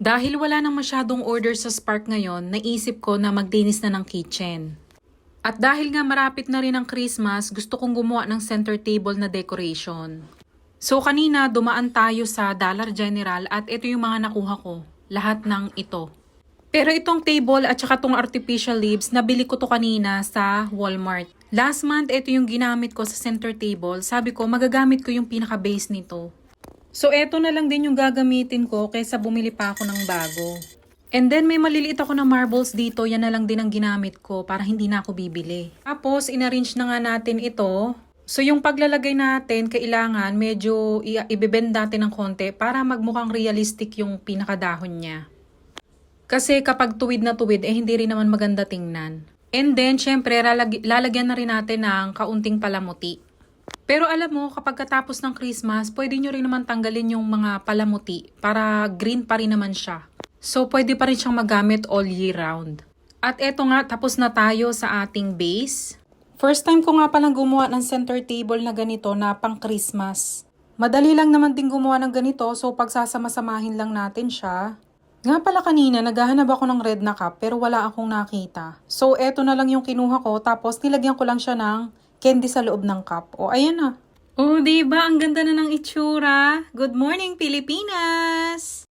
Dahil wala nang masyadong order sa Spark ngayon, naisip ko na maglinis na ng kitchen. At dahil nga marapit na rin ang Christmas, gusto kong gumawa ng center table na decoration. So kanina dumaan tayo sa Dollar General at ito yung mga nakuha ko. Lahat ng ito. Pero itong table at saka itong artificial leaves, nabili ko to kanina sa Walmart. Last month, ito yung ginamit ko sa center table. Sabi ko, magagamit ko yung pinaka-base nito. So eto na lang din yung gagamitin ko kaysa bumili pa ako ng bago. And then may maliliit ako na marbles dito, yan na lang din ang ginamit ko para hindi na ako bibili. Tapos inarrange na nga natin ito. So yung paglalagay natin, kailangan medyo ibebend natin ng konti para magmukhang realistic yung pinakadahon niya. Kasi kapag tuwid na tuwid, hindi rin naman maganda tingnan. And then, syempre, lalagyan na rin natin ng kaunting palamuti. Pero alam mo, kapag katapos ng Christmas, pwede nyo rin naman tanggalin yung mga palamuti para green pa rin naman siya. So, pwede pa rin siyang magamit all year round. At eto nga, tapos na tayo sa ating base. First time ko nga palang gumawa ng center table na ganito na pang Christmas. Madali lang naman din gumawa ng ganito, so pagsasama-samahin lang natin siya. Nga pala kanina, naghahanap ako ng red na cup pero wala akong nakita. So, eto na lang yung kinuha ko tapos nilagyan ko lang siya ng candy sa loob ng cup. O, ayan na. Oh, diba? Ang ganda na ng itsura. Good morning, Pilipinas!